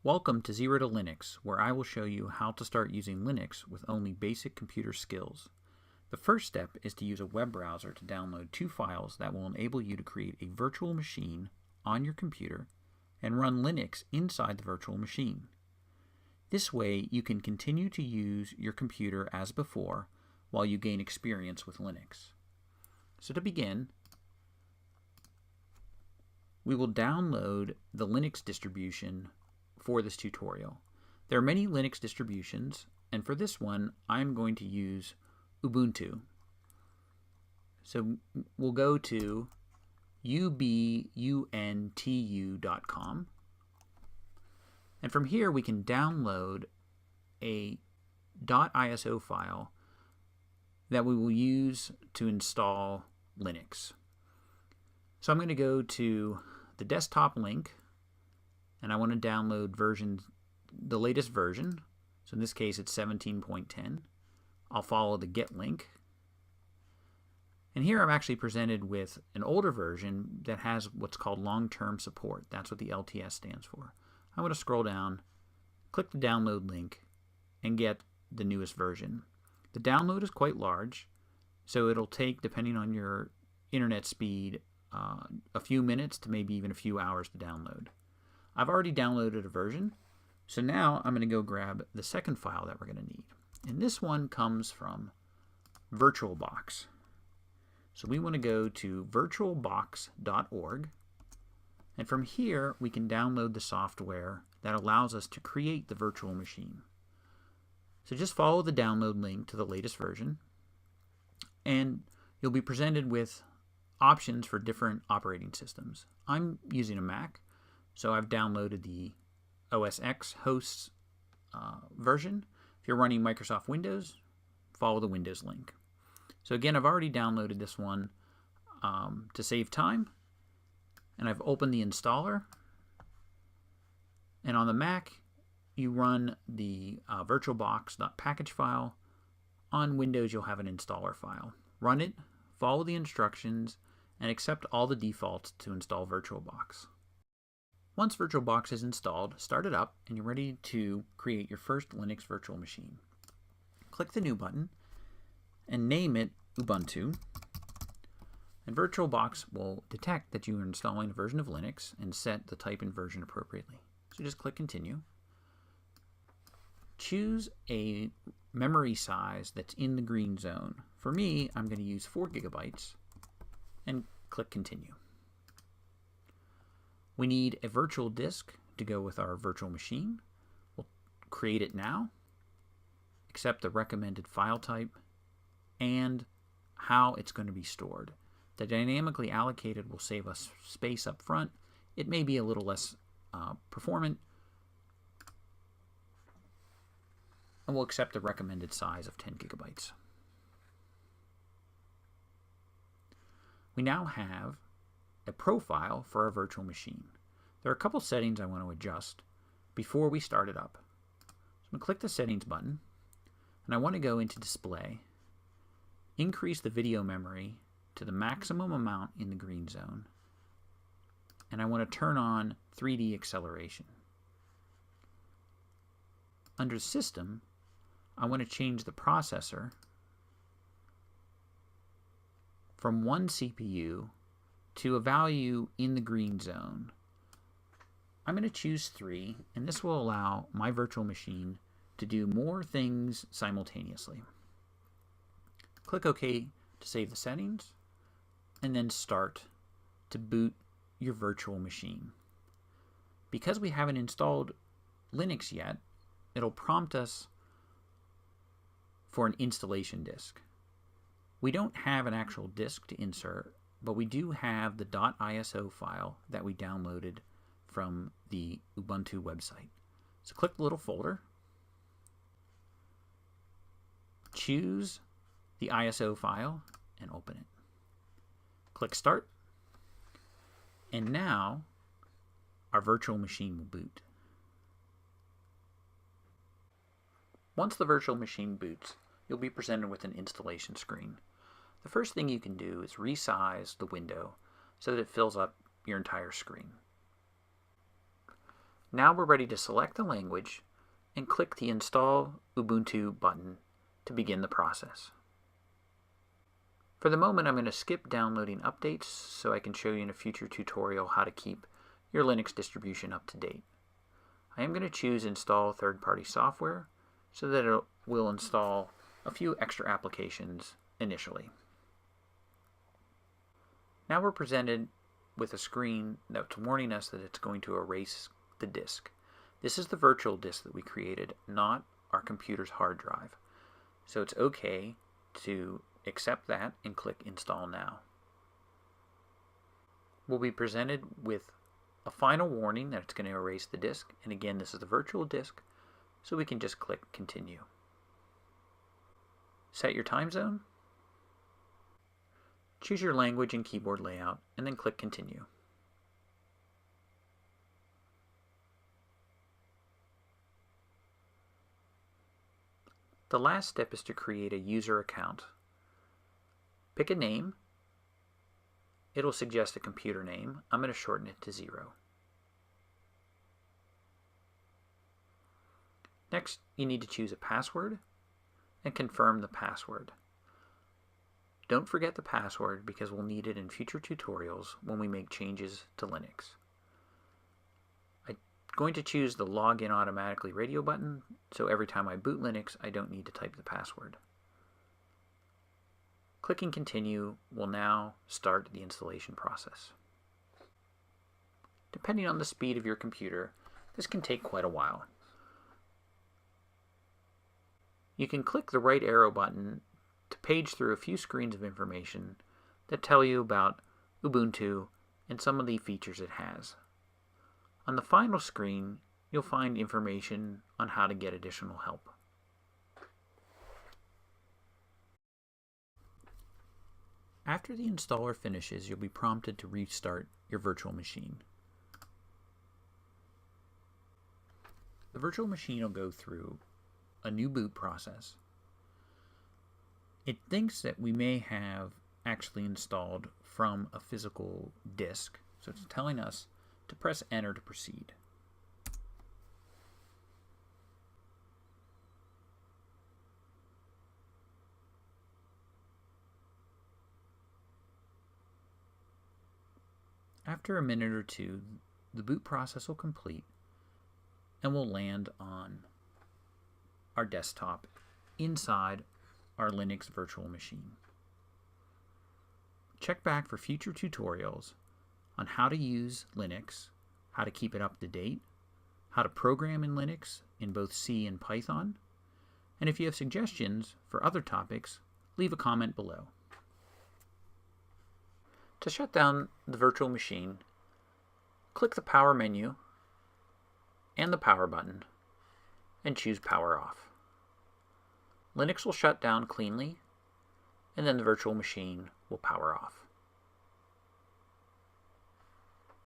Welcome to Zero2Linux, where I will show you how to start using Linux with only basic computer skills. The first step is to use a web browser to download two files that will enable you to create a virtual machine on your computer and run Linux inside the virtual machine. This way you can continue to use your computer as before while you gain experience with Linux. So to begin, we will download the Linux distribution for this tutorial. There are many Linux distributions, and for this one I'm going to use Ubuntu. So we'll go to ubuntu.com, and from here we can download a .iso file that we will use to install Linux. So I'm going to go to the desktop link, and I want to download the latest version. So in this case it's 17.10. I'll follow the get link. And here I'm actually presented with an older version that has what's called long-term support. That's what the LTS stands for. I'm going to scroll down, click the download link, and get the newest version. The download is quite large, so it'll take, depending on your internet speed, a few minutes to maybe even a few hours to download. I've already downloaded a version, so now I'm going to go grab the second file that we're going to need. And this one comes from VirtualBox. So we want to go to virtualbox.org, and from here we can download the software that allows us to create the virtual machine. So just follow the download link to the latest version, and you'll be presented with options for different operating systems. I'm using a Mac, so I've downloaded the OS X hosts version. If you're running Microsoft Windows, follow the Windows link. So again, I've already downloaded this one to save time, and I've opened the installer. And on the Mac, you run the virtualbox.package file. On Windows, you'll have an installer file. Run it, follow the instructions, and accept all the defaults to install VirtualBox. Once VirtualBox is installed, start it up, and you're ready to create your first Linux virtual machine. Click the New button and name it Ubuntu. And VirtualBox will detect that you are installing a version of Linux and set the type and version appropriately. So just click Continue. Choose a memory size that's in the green zone. For me, I'm going to use 4 GB and click Continue. We need a virtual disk to go with our virtual machine. We'll create it now, accept the recommended file type, and how it's going to be stored. The dynamically allocated will save us space up front. It may be a little less performant, and we'll accept the recommended size of 10 GB. We now have a profile for our virtual machine. There are a couple settings I want to adjust before we start it up. So I'm going to click the Settings button, and I want to go into Display, increase the video memory to the maximum amount in the green zone, and I want to turn on 3D acceleration. Under System, I want to change the processor from 1 CPU to a value in the green zone. I'm going to choose 3, and this will allow my virtual machine to do more things simultaneously. Click OK to save the settings, and then start to boot your virtual machine. Because we haven't installed Linux yet, it'll prompt us for an installation disk. We don't have an actual disk to insert, but we do have the .iso file that we downloaded from the Ubuntu website. So click the little folder, choose the ISO file, and open it. Click Start, and now our virtual machine will boot. Once the virtual machine boots, you'll be presented with an installation screen. The first thing you can do is resize the window so that it fills up your entire screen. Now we're ready to select the language and click the Install Ubuntu button to begin the process. For the moment, I'm going to skip downloading updates so I can show you in a future tutorial how to keep your Linux distribution up to date. I am going to choose Install Third-Party Software so that it will install a few extra applications initially. Now we're presented with a screen that's warning us that it's going to erase the disk. This is the virtual disk that we created, not our computer's hard drive. So it's okay to accept that and click Install Now. We'll be presented with a final warning that it's going to erase the disk, and again, this is the virtual disk, so we can just click Continue. Set your time zone, choose your language and keyboard layout, and then click Continue. The last step is to create a user account. Pick a name. It'll suggest a computer name. I'm going to shorten it to 0. Next, you need to choose a password and confirm the password. Don't forget the password because we'll need it in future tutorials when we make changes to Linux. I'm going to choose the Login Automatically Radio button, so every time I boot Linux, I don't need to type the password. Clicking Continue will now start the installation process. Depending on the speed of your computer, this can take quite a while. You can click the right arrow button to page through a few screens of information that tell you about Ubuntu and some of the features it has. On the final screen, you'll find information on how to get additional help. After the installer finishes, you'll be prompted to restart your virtual machine. The virtual machine will go through a new boot process. It thinks that we may have actually installed from a physical disk, so it's telling us to press Enter to proceed. After a minute or two, the boot process will complete and we'll land on our desktop inside our Linux virtual machine. Check back for future tutorials on how to use Linux, how to keep it up to date, how to program in Linux in both C and Python, and if you have suggestions for other topics, leave a comment below. To shut down the virtual machine, click the Power menu and the Power button and choose Power Off. Linux will shut down cleanly, and then the virtual machine will power off.